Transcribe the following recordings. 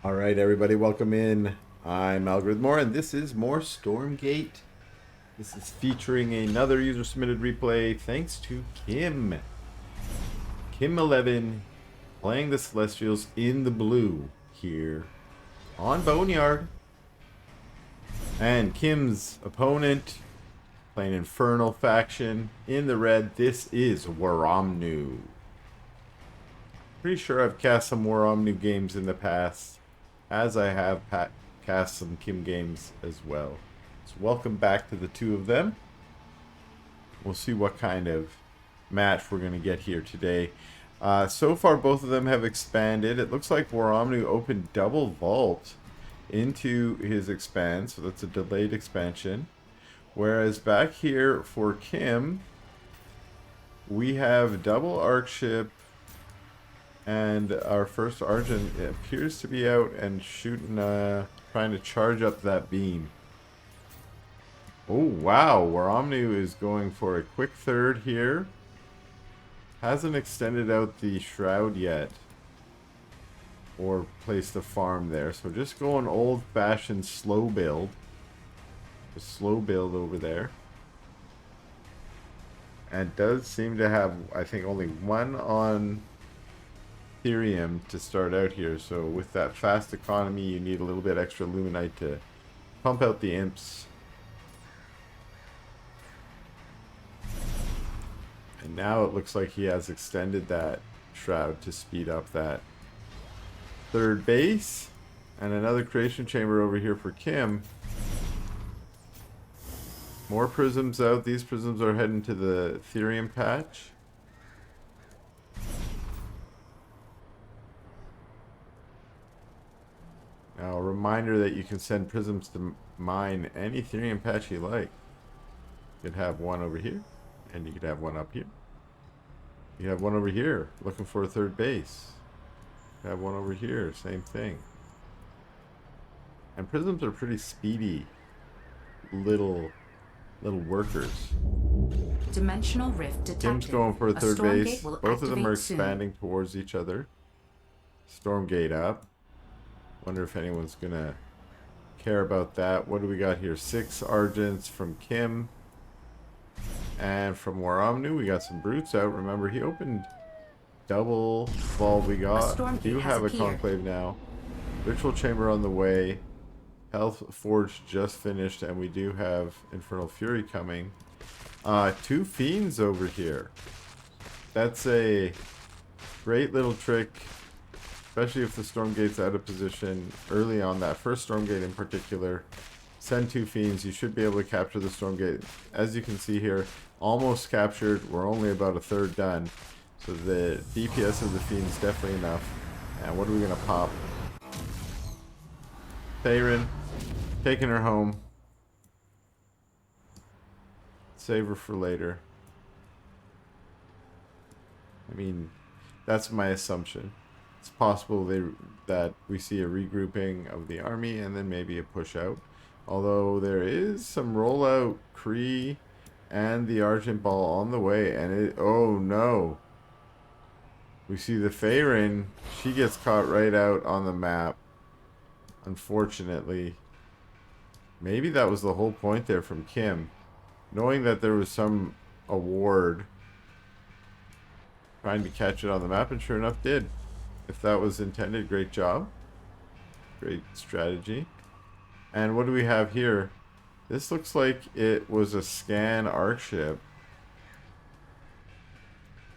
All right, everybody, welcome in. I'm Algorithmore, and this is more Stormgate. This is featuring another user-submitted replay thanks to Kim. kiim11 playing the Celestials in the blue here on Boneyard. And Kim's opponent playing Infernal Faction in the red. This is WaaromNu. Pretty sure I've cast some WaaromNu games in the past, as I have cast some Kim games as well. So welcome back to the two of them. We'll see what kind of match we're going to get here today. So far, both of them have expanded. It looks like WaaromNu opened double vault into his expand, so that's a delayed expansion. Whereas back here for Kim, we have double arc ship, and our first Argent appears to be out and shooting, trying to charge up that beam. Oh wow, WaaromNu is going for a quick third here. Hasn't extended out the shroud yet, or placed a farm there. So just going old-fashioned slow build. A slow build over there. And does seem to have, I think, only one on Ethereum to start out here, so with that fast economy you need a little bit extra Luminite to pump out the imps. And now it looks like he has extended that shroud to speed up that third base. And another creation chamber over here for Kim. More prisms out. These prisms are heading to the Ethereum patch. Now, a reminder that you can send prisms to mine any Ethereum patch you like. You could have one over here, and you could have one up here. You have one over here, looking for a third base. You have one over here, same thing. And prisms are pretty speedy little workers. Dimensional rift detected. Kim's going for a third base. Both of them are soon. expanding towards each other. Stormgate up. Wonder if anyone's gonna care about that. What do we got here? 6 Argents from Kim. And from WaaromNu, we got some brutes out. Remember, he opened double vault. We do have a conclave now. Ritual chamber on the way. Health Forge just finished, and we do have Infernal Fury coming. 2 fiends over here. That's a great little trick, especially if the Stormgate's out of position early on. That first Stormgate in particular. Send 2 fiends. You should be able to capture the Stormgate. As you can see here, almost captured. We're only about a third done. So the DPS of the fiend's definitely enough. And what are we going to pop? Theron. Taking her home. Save her for later. I mean, that's my assumption. It's possible that we see a regrouping of the army and then maybe a push out. Although there is some rollout Kree and the Argent Ball on the way, and it, oh no. We see the Theron. She gets caught right out on the map. Unfortunately. Maybe that was the whole point there from Kim. Knowing that there was some award. Trying to catch it on the map, and sure enough did. If that was intended, great job. Great strategy. And what do we have here? This looks like it was a scan arc ship.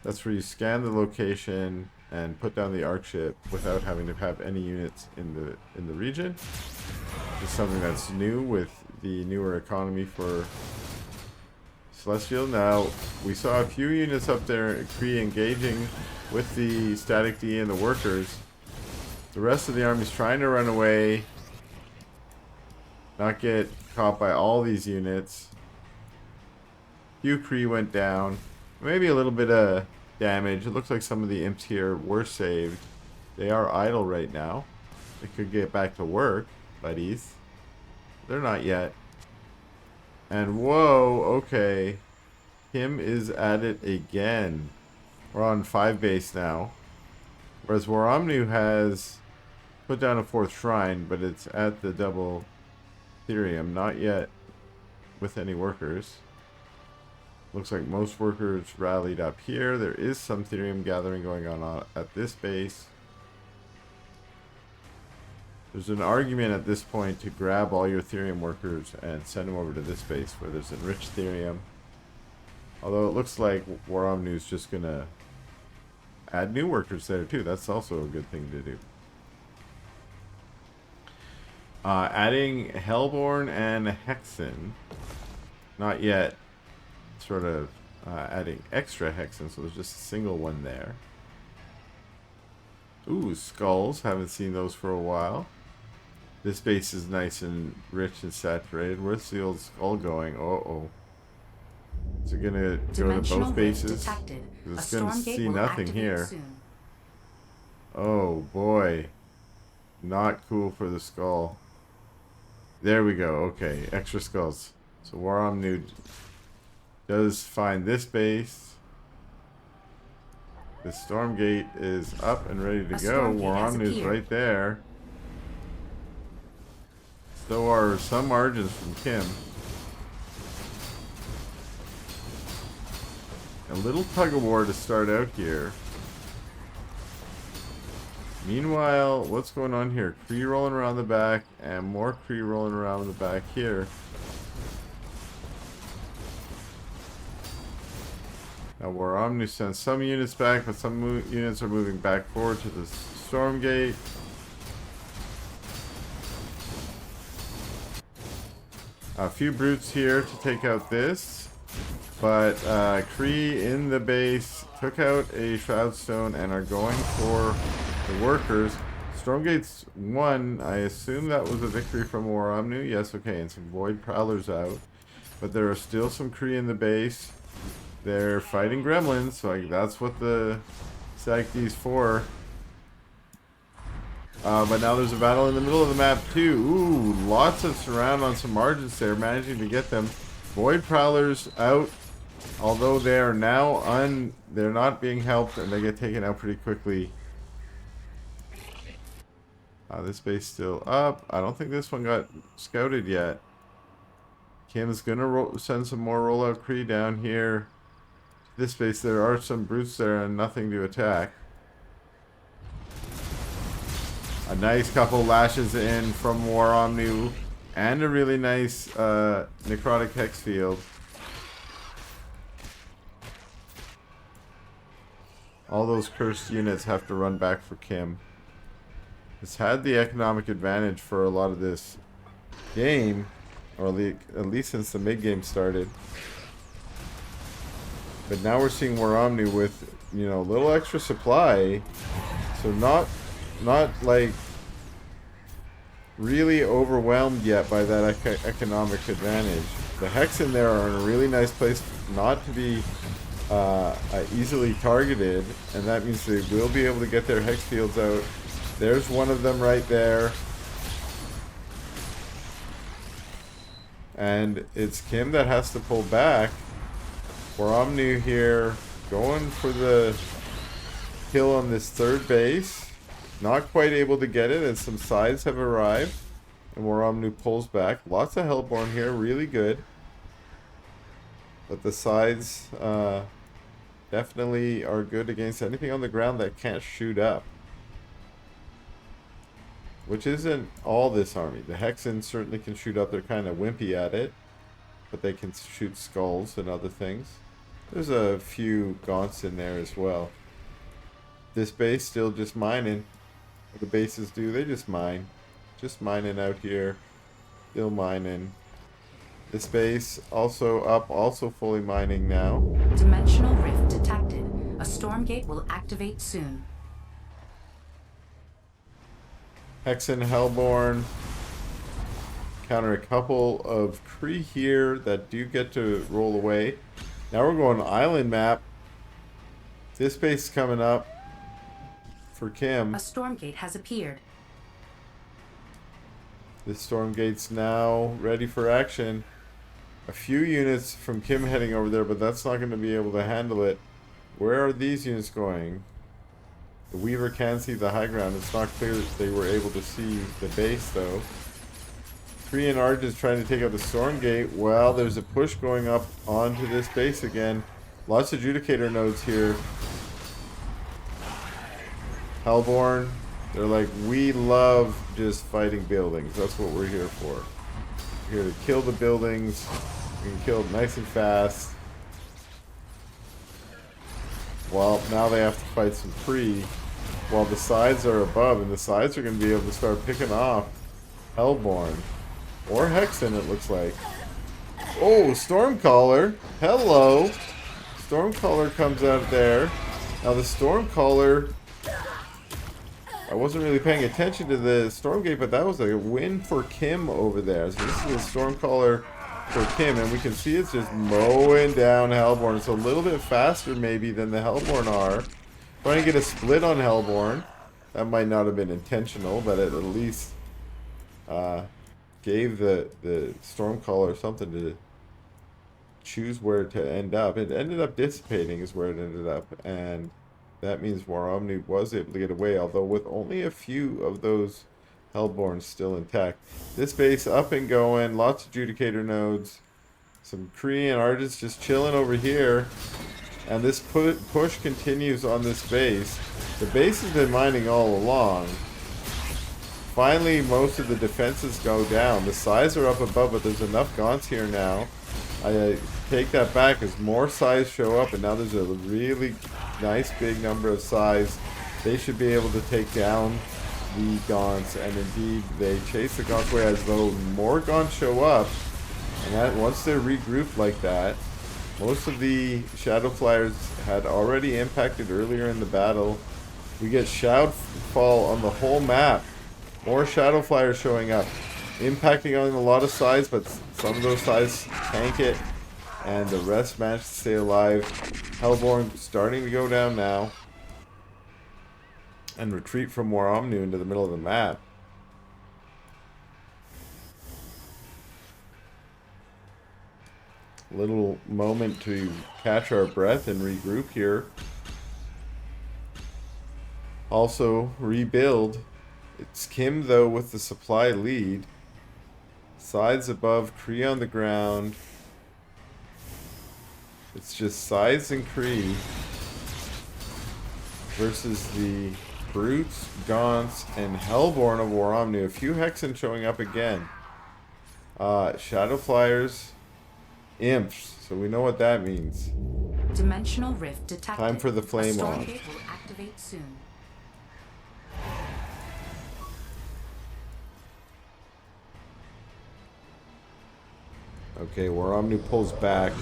That's where you scan the location and put down the arc ship without having to have any units in the region. It's something that's new with the newer economy for Celestial. Now, we saw a few units up there engaging with the static D and the workers. The rest of the army's trying to run away, not get caught by all these units. Few Kree went down. Maybe a little bit of damage. It looks like some of the imps here were saved. They are idle right now. They could get back to work, buddies. They're not yet. And whoa, okay. Kim is at it again. We're on 5 base now. Whereas WaaromNu has put down a 4th shrine, but it's at the double Therium, not yet with any workers. Looks like most workers rallied up here. There is some Therium gathering going on at this base. There's an argument at this point to grab all your Therium workers and send them over to this base where there's enriched Therium. Although it looks like WaaromNu is just going to add new workers there too. That's also a good thing to do. Adding Hellborn and Hexen. Not yet. Sort of adding extra Hexen, so there's just a single one there. Ooh, skulls. Haven't seen those for a while. This base is nice and rich and saturated. Where's the old skull going? Uh-oh. Is it gonna go to both bases? It's gonna see nothing here. Oh boy. Not cool for the skull. There we go. Okay, extra skulls. So WaaromNu does find this base. The Stormgate is up and ready to go. WaaromNu's right there. So are some margins from Kim. A little tug-of-war to start out here. Meanwhile, what's going on here? Kree rolling around the back, and more Kree rolling around the back here. Now WaaromNu sends some units back, but some units are moving back forward to the Stormgate. A few brutes here to take out this. But Kree in the base took out a Shroud Stone and are going for the workers. Stormgate's won. I assume that was a victory from WaaromNu. Yes, okay, and some Void Prowlers out. But there are still some Kree in the base. They're fighting gremlins, so that's what the SACD's for. But now there's a battle in the middle of the map too. Ooh, lots of surround on some margins there, managing to get them. Void Prowlers out. Although they are now they're not being helped and they get taken out pretty quickly. This base still up. I don't think this one got scouted yet. Kim's gonna send some more rollout Kree down here. This base, there are some brutes there and nothing to attack. A nice couple lashes in from WaaromNu and a really nice necrotic hex field. All those cursed units have to run back for Kim. It's had the economic advantage for a lot of this game, or at least since the mid-game started. But now we're seeing WaaromNu with, you know, a little extra supply. So not like really overwhelmed yet by that economic advantage. The Hexen there are in a really nice place not to be easily targeted, and that means they will be able to get their hex fields out. There's one of them right there. And it's Kim that has to pull back. WaaromNu here going for the kill on this third base. Not quite able to get it, and some sides have arrived. And WaaromNu pulls back. Lots of Hellborn here, really good. But the sides definitely are good against anything on the ground that can't shoot up. Which isn't all this army. The Hexen certainly can shoot up. They're kind of wimpy at it. But they can shoot skulls and other things. There's a few gaunts in there as well. This base still just mining. What the bases do, they just mine. Just mining out here. Still mining. This base also up, also fully mining now. Dimensional rift detected. A Stormgate will activate soon. Hexen, Hellborn. Counter a couple of Kree here that do get to roll away. Now we're going island map. This base is coming up for Kim. A Stormgate has appeared. This Stormgate's now ready for action. A few units from Kim heading over there, but that's not going to be able to handle it. Where are these units going? The Weaver can see the high ground. It's not clear that they were able to see the base, though. Korean Arch is trying to take out the Stormgate. Well, there's a push going up onto this base again. Lots of Adjudicator nodes here. Hellborn, they're like, we love just fighting buildings. That's what we're here for. We're here to kill the buildings. We can kill them nice and fast. Well, now they have to fight some free while the sides are above, and the sides are going to be able to start picking off Hellborn. Or Hexen, it looks like. Oh, Stormcaller. Hello. Stormcaller comes out there. Now the Stormcaller, I wasn't really paying attention to the Stormgate, but that was a win for kiim over there. So this is a Stormcaller for kiim, and we can see it's just mowing down Hellborn. It's a little bit faster maybe than the Hellborn are. Trying to get a split on Hellborn. That might not have been intentional, but it at least gave the Stormcaller something to choose where to end up. It ended up dissipating is where it ended up, and that means WaaromNu was able to get away, although with only a few of those Hellborns still intact. This base up and going, lots of Adjudicator nodes, some Korean artists just chilling over here, and this push continues on this base. The base has been mining all along. Finally, most of the defenses go down. The sides are up above, but there's enough gaunts here now. I take that back as more sides show up, and now there's a really nice big number of sides. They should be able to take down the gaunts, and indeed they chase the gaunts away as though more gaunts show up. And that once they're regrouped like that, most of the Shadow Flyers had already impacted earlier in the battle. We get Shoutfall on the whole map. More Shadow Flyers showing up, impacting on a lot of sides, but some of those sides tank it, and the rest manage to stay alive. Hellborn starting to go down now, and retreat from WaaromNu into the middle of the map. Little moment to catch our breath and regroup here. Also rebuild. It's kiim though with the supply lead. Sides above, Kree on the ground. It's just sides and Kree versus the Brutes, Gaunts, and Hellborn of WaaromNu. A few Hexen showing up again. Shadow Flyers, Imps. So we know what that means. Dimensional rift detected. Time for the flame on. Stormgate will activate soon. Okay, WaaromNu pulls back.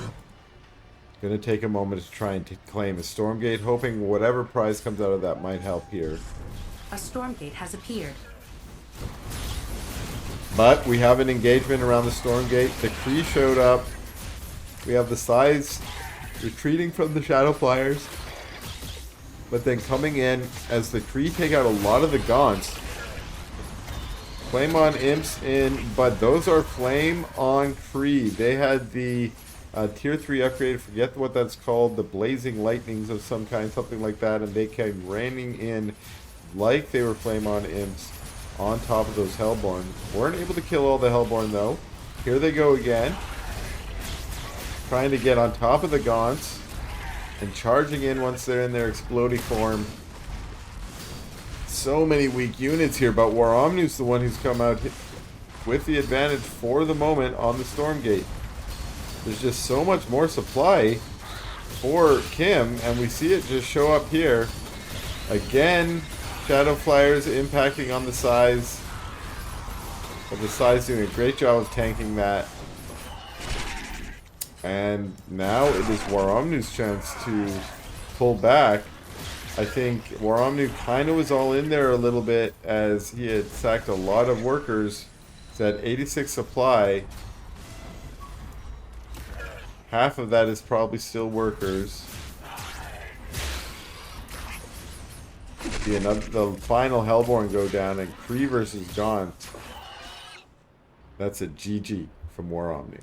Gonna take a moment to try and claim a Stormgate, hoping whatever prize comes out of that might help here. A Stormgate has appeared. But we have an engagement around the Stormgate. The Kree showed up. We have the sides retreating from the Shadow Flyers. But then coming in as the Kree take out a lot of the Gaunts. Flame on Imps in, but those are Flame on Kree. They had the tier 3 upgrade, forget what that's called, the Blazing Lightnings of some kind, something like that, and they came raining in like they were Flame on Imps on top of those Hellborn. Weren't able to kill all the Hellborn though. Here they go again. Trying to get on top of the Gaunts and charging in once they're in their exploding form. So many weak units here, but WaaromNu's the one who's come out with the advantage for the moment on the Stormgate. There's just so much more supply for kiim, and we see it just show up here. Again, Shadow Flyers impacting on the sides, but the sides doing a great job of tanking that. And now it is WaaromNu's chance to pull back. I think WaaromNu kind of was all in there a little bit as he had sacked a lot of workers. He's at 86 supply. Half of that is probably still workers. See the final Hellborn go down, and Kree versus Gaunt. That's a GG from WaaromNu.